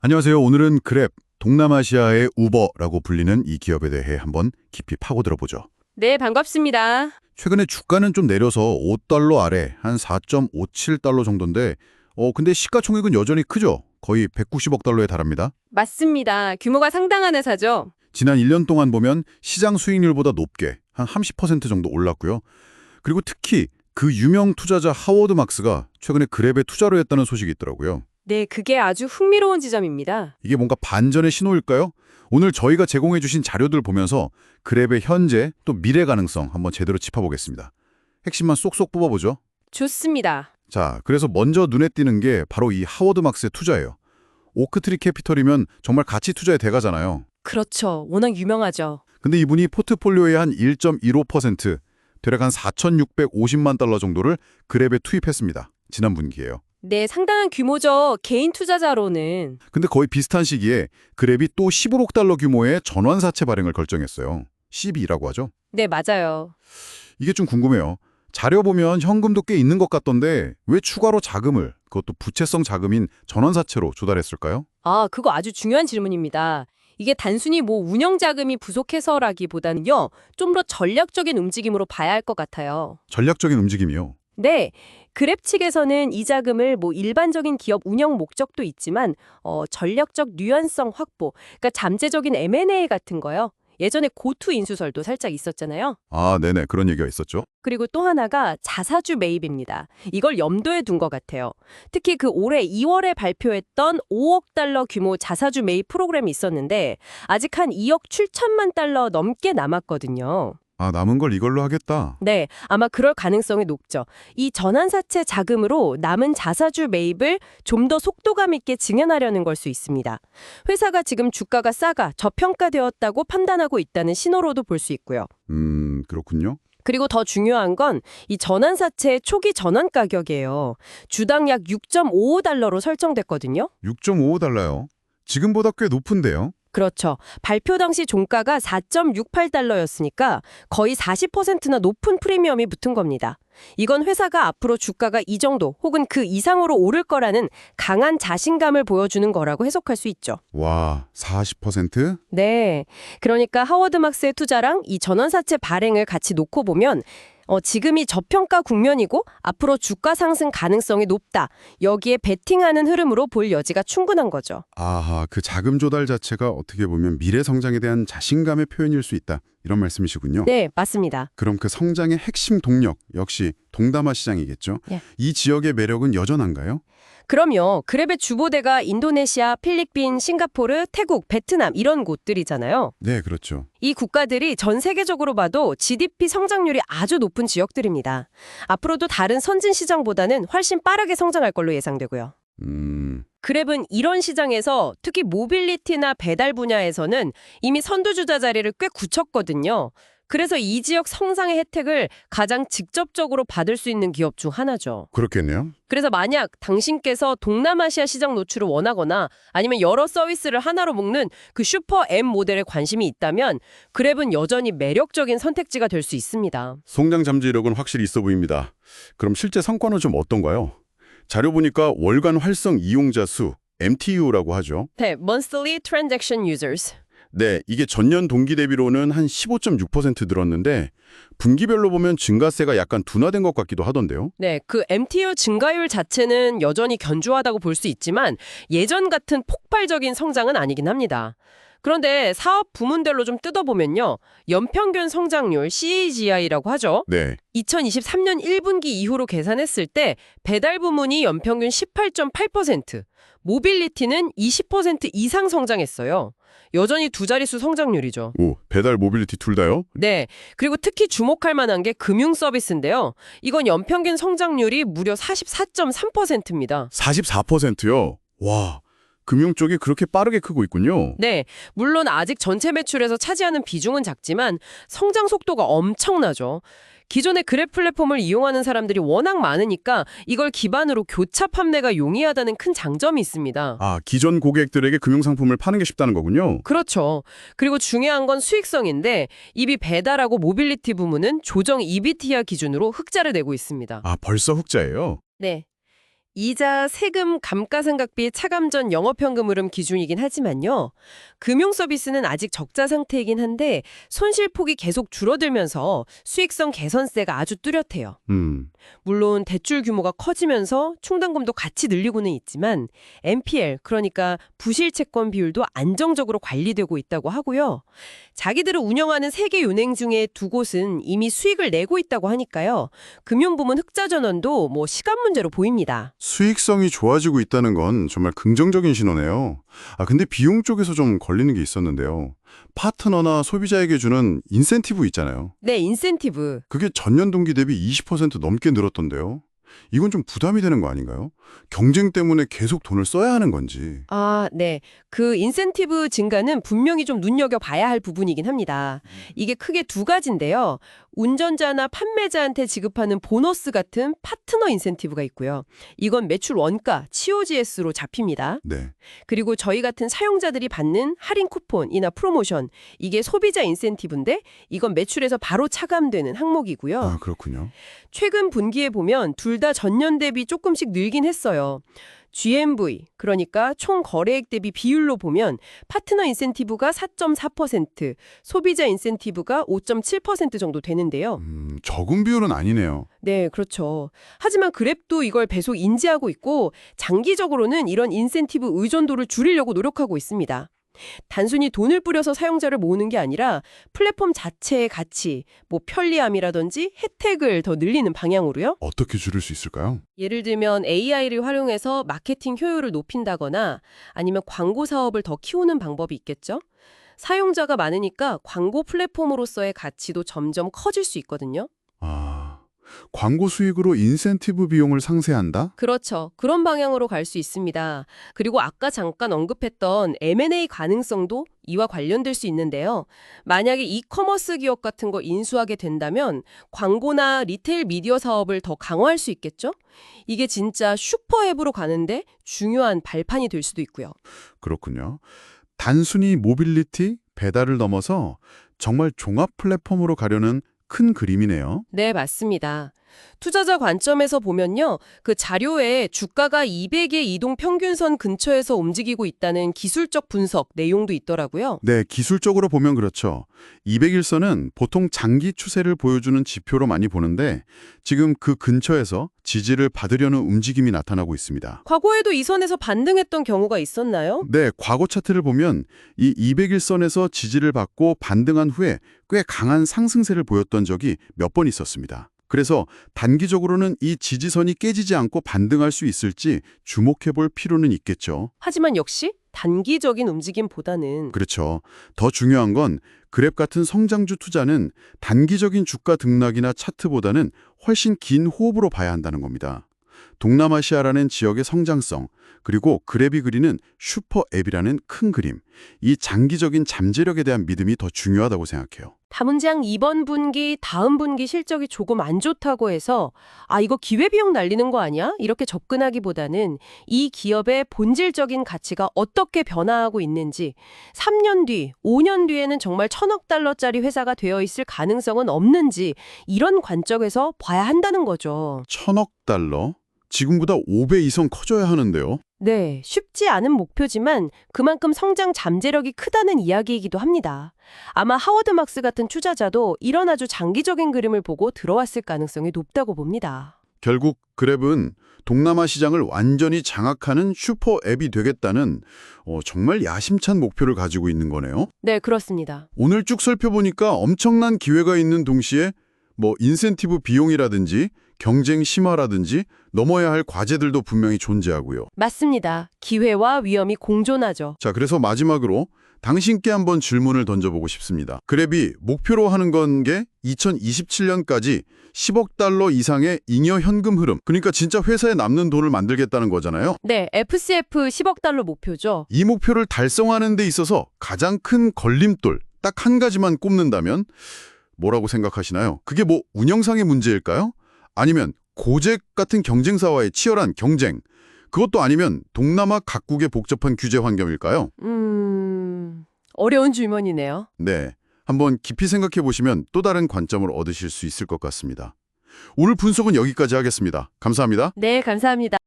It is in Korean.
안녕하세요. 오늘은 그랩, 동남아시아의 우버라고 불리는 이 기업에 대해 한번 깊이 파고들어보죠. 네, 반갑습니다. 최근에 주가는 좀 내려서 5달러 아래 한 4.57달러 정도인데 근데 시가총액은 여전히 크죠? 거의 190억 달러에 달합니다. 맞습니다. 규모가 상당한 회사죠. 지난 1년 동안 보면 시장 수익률보다 높게 한 30% 정도 올랐고요. 그리고 특히 그 유명 투자자 하워드 막스가 최근에 그랩에 투자를 했다는 소식이 있더라고요. 네, 그게 아주 흥미로운 지점입니다. 이게 뭔가 반전의 신호일까요? 오늘 저희가 제공해 주신 자료들 보면서 그랩의 현재 또 미래 가능성 한번 제대로 짚어보겠습니다. 핵심만 쏙쏙 뽑아보죠. 좋습니다. 자, 그래서 먼저 눈에 띄는 게 바로 이 하워드 막스의 투자예요. 오크트리 캐피털이면 정말 가치 투자의 대가잖아요. 그렇죠. 워낙 유명하죠. 근데 이분이 포트폴리오의 한 1.15%, 대략 한 4,650만 달러 정도를 그랩에 투입했습니다. 지난 분기예요. 네, 상당한 규모죠. 개인 투자자로는. 근데 거의 비슷한 시기에 그랩이 또 15억 달러 규모의 전환사채 발행을 결정했어요. CB라고 하죠. 네, 맞아요. 이게 좀 궁금해요. 자료 보면 현금도 꽤 있는 것 같던데 왜 추가로 자금을, 그것도 부채성 자금인 전환사채로 조달했을까요? 아, 그거 아주 중요한 질문입니다. 이게 단순히 운영 자금이 부족해서라기보다는요, 좀 더 전략적인 움직임으로 봐야 할 것 같아요. 전략적인 움직임이요. 네, 그랩 측에서는 이 자금을 일반적인 기업 운영 목적도 있지만 전략적 유연성 확보, 그러니까 잠재적인 M&A 같은 거요. 예전에 고투 인수설도 살짝 있었잖아요. 아, 네네. 그런 얘기가 있었죠. 그리고 또 하나가 자사주 매입입니다. 이걸 염두에 둔 것 같아요. 특히 그 올해 2월에 발표했던 5억 달러 규모 자사주 매입 프로그램이 있었는데 아직 한 2억 7천만 달러 넘게 남았거든요. 아, 남은 걸 이걸로 하겠다. 네, 아마 그럴 가능성이 높죠. 이 전환사채 자금으로 남은 자사주 매입을 좀 더 속도감 있게 증연하려는 걸 수 있습니다. 회사가 지금 주가가 싸가 저평가되었다고 판단하고 있다는 신호로도 볼 수 있고요. 그렇군요. 그리고 더 중요한 건 이 전환사채의 초기 전환 가격이에요. 주당 약 6.55달러로 설정됐거든요. 6.55달러요. 지금보다 꽤 높은데요. 그렇죠. 발표 당시 종가가 4.68달러였으니까 거의 40%나 높은 프리미엄이 붙은 겁니다. 이건 회사가 앞으로 주가가 이 정도 혹은 그 이상으로 오를 거라는 강한 자신감을 보여주는 거라고 해석할 수 있죠. 와, 40%? 네. 그러니까 하워드 막스의 투자랑 이 전환사채 발행을 같이 놓고 보면 지금이 저평가 국면이고 앞으로 주가 상승 가능성이 높다. 여기에 베팅하는 흐름으로 볼 여지가 충분한 거죠. 아하, 그 자금 조달 자체가 어떻게 보면 미래 성장에 대한 자신감의 표현일 수 있다. 이런 말씀이시군요. 네, 맞습니다. 그럼 그 성장의 핵심 동력 역시 동남아 시장이겠죠? 예. 이 지역의 매력은 여전한가요? 그럼요. 그랩의 주보대가 인도네시아, 필리핀, 싱가포르, 태국, 베트남 이런 곳들이잖아요. 네, 그렇죠. 이 국가들이 전 세계적으로 봐도 GDP 성장률이 아주 높은 지역들입니다. 앞으로도 다른 선진 시장보다는 훨씬 빠르게 성장할 걸로 예상되고요. 그랩은 이런 시장에서 특히 모빌리티나 배달 분야에서는 이미 선두주자 자리를 꽤 굳혔거든요. 그래서 이 지역 성장의 혜택을 가장 직접적으로 받을 수 있는 기업 중 하나죠. 그렇겠네요. 그래서 만약 당신께서 동남아시아 시장 노출을 원하거나 아니면 여러 서비스를 하나로 묶는 그 슈퍼 M 모델에 관심이 있다면 그랩은 여전히 매력적인 선택지가 될 수 있습니다. 성장 잠재력은 확실히 있어 보입니다. 그럼 실제 성과는 좀 어떤가요? 자료 보니까 월간 활성 이용자 수, MTU라고 하죠. 네, Monthly Transaction Users. 네, 이게 전년 동기 대비로는 한 15.6% 늘었는데 분기별로 보면 증가세가 약간 둔화된 것 같기도 하던데요. 네, 그 MTU 증가율 자체는 여전히 견조하다고 볼 수 있지만 예전 같은 폭발적인 성장은 아니긴 합니다. 그런데 사업 부문별로 좀 뜯어보면요. 연평균 성장률 CAGR이라고 하죠. 네. 2023년 1분기 이후로 계산했을 때 배달 부문이 연평균 18.8%, 모빌리티는 20% 이상 성장했어요. 여전히 두 자릿수 성장률이죠. 오, 배달 모빌리티 둘 다요? 네. 그리고 특히 주목할 만한 게 금융 서비스인데요. 이건 연평균 성장률이 무려 44.3%입니다. 44%요? 와, 금융 쪽이 그렇게 빠르게 크고 있군요. 네. 물론 아직 전체 매출에서 차지하는 비중은 작지만 성장 속도가 엄청나죠. 기존의 그랩 플랫폼을 이용하는 사람들이 워낙 많으니까 이걸 기반으로 교차 판매가 용이하다는 큰 장점이 있습니다. 아, 기존 고객들에게 금융상품을 파는 게 쉽다는 거군요. 그렇죠. 그리고 중요한 건 수익성인데 이비 배달하고 모빌리티 부문은 조정 EBITDA 기준으로 흑자를 내고 있습니다. 아, 벌써 흑자예요? 네. 이자, 세금, 감가상각비, 차감전, 영업현금 흐름 기준이긴 하지만요. 금융 서비스는 아직 적자 상태이긴 한데 손실폭이 계속 줄어들면서 수익성 개선세가 아주 뚜렷해요. 물론 대출 규모가 커지면서 충당금도 같이 늘리고는 있지만 NPL, 그러니까 부실채권 비율도 안정적으로 관리되고 있다고 하고요. 자기들을 운영하는 세 개 은행 중에 두 곳은 이미 수익을 내고 있다고 하니까요. 금융부문 흑자 전환도 시간 문제로 보입니다. 수익성이 좋아지고 있다는 건 정말 긍정적인 신호네요. 근데 비용 쪽에서 좀 걸리는 게 있었는데요. 파트너나 소비자에게 주는 인센티브 있잖아요. 네, 인센티브. 그게 전년 동기 대비 20% 넘게 늘었던데요. 이건 좀 부담이 되는 거 아닌가요? 경쟁 때문에 계속 돈을 써야 하는 건지. 네. 그 인센티브 증가는 분명히 좀 눈여겨봐야 할 부분이긴 합니다. 이게 크게 두 가지인데요. 운전자나 판매자한테 지급하는 보너스 같은 파트너 인센티브가 있고요. 이건 매출 원가, COGS로 잡힙니다. 네. 그리고 저희 같은 사용자들이 받는 할인 쿠폰이나 프로모션, 이게 소비자 인센티브인데 이건 매출에서 바로 차감되는 항목이고요. 그렇군요. 최근 분기에 보면 둘 다 전년 대비 조금씩 늘긴 했어요. GMV, 그러니까 총 거래액 대비 비율로 보면 파트너 인센티브가 4.4%, 소비자 인센티브가 5.7% 정도 되는데요. 적은 비율은 아니네요. 네, 그렇죠. 하지만 그랩도 이걸 배속 인지하고 있고 장기적으로는 이런 인센티브 의존도를 줄이려고 노력하고 있습니다. 단순히 돈을 뿌려서 사용자를 모으는 게 아니라 플랫폼 자체의 가치, 편리함이라든지 혜택을 더 늘리는 방향으로요. 어떻게 줄일 수 있을까요? 예를 들면 AI를 활용해서 마케팅 효율을 높인다거나 아니면 광고 사업을 더 키우는 방법이 있겠죠. 사용자가 많으니까 광고 플랫폼으로서의 가치도 점점 커질 수 있거든요. 광고 수익으로 인센티브 비용을 상쇄한다? 그렇죠. 그런 방향으로 갈 수 있습니다. 그리고 아까 잠깐 언급했던 M&A 가능성도 이와 관련될 수 있는데요. 만약에 이커머스 기업 같은 거 인수하게 된다면 광고나 리테일 미디어 사업을 더 강화할 수 있겠죠? 이게 진짜 슈퍼앱으로 가는데 중요한 발판이 될 수도 있고요. 그렇군요. 단순히 모빌리티, 배달을 넘어서 정말 종합 플랫폼으로 가려는 큰 그림이네요. 네, 맞습니다. 투자자 관점에서 보면요. 그 자료에 주가가 200의 이동 평균선 근처에서 움직이고 있다는 기술적 분석 내용도 있더라고요. 네, 기술적으로 보면 그렇죠. 200일선은 보통 장기 추세를 보여주는 지표로 많이 보는데 지금 그 근처에서 지지를 받으려는 움직임이 나타나고 있습니다. 과거에도 이 선에서 반등했던 경우가 있었나요? 네, 과거 차트를 보면 이 200일선에서 지지를 받고 반등한 후에 꽤 강한 상승세를 보였던 적이 몇 번 있었습니다. 그래서 단기적으로는 이 지지선이 깨지지 않고 반등할 수 있을지 주목해 볼 필요는 있겠죠. 하지만 역시 단기적인 움직임보다는 그렇죠. 더 중요한 건 그랩 같은 성장주 투자는 단기적인 주가 등락이나 차트보다는 훨씬 긴 호흡으로 봐야 한다는 겁니다. 동남아시아라는 지역의 성장성, 그리고 그랩이 그리는 슈퍼앱이라는 큰 그림, 이 장기적인 잠재력에 대한 믿음이 더 중요하다고 생각해요. 다문장 이번 분기, 다음 분기 실적이 조금 안 좋다고 해서 이거 기회비용 날리는 거 아니야? 이렇게 접근하기보다는 이 기업의 본질적인 가치가 어떻게 변화하고 있는지 3년 뒤, 5년 뒤에는 정말 1,000억 달러짜리 회사가 되어 있을 가능성은 없는지 이런 관점에서 봐야 한다는 거죠. 1,000억 달러? 지금보다 5배 이상 커져야 하는데요. 네, 쉽지 않은 목표지만 그만큼 성장 잠재력이 크다는 이야기이기도 합니다. 아마 하워드 막스 같은 투자자도 이런 아주 장기적인 그림을 보고 들어왔을 가능성이 높다고 봅니다. 결국 그랩은 동남아 시장을 완전히 장악하는 슈퍼앱이 되겠다는 정말 야심찬 목표를 가지고 있는 거네요. 네, 그렇습니다. 오늘 쭉 살펴보니까 엄청난 기회가 있는 동시에 인센티브 비용이라든지 경쟁 심화라든지 넘어야 할 과제들도 분명히 존재하고요. 맞습니다. 기회와 위험이 공존하죠. 자, 그래서 마지막으로 당신께 한번 질문을 던져보고 싶습니다. 그랩이 목표로 하는 건 게 2027년까지 10억 달러 이상의 잉여 현금 흐름, 그러니까 진짜 회사에 남는 돈을 만들겠다는 거잖아요. 네, FCF 10억 달러 목표죠. 이 목표를 달성하는 데 있어서 가장 큰 걸림돌, 딱 한 가지만 꼽는다면 뭐라고 생각하시나요? 그게 운영상의 문제일까요? 아니면 고잭 같은 경쟁사와의 치열한 경쟁, 그것도 아니면 동남아 각국의 복잡한 규제 환경일까요? 어려운 질문이네요. 네, 한번 깊이 생각해 보시면 또 다른 관점을 얻으실 수 있을 것 같습니다. 오늘 분석은 여기까지 하겠습니다. 감사합니다. 네, 감사합니다.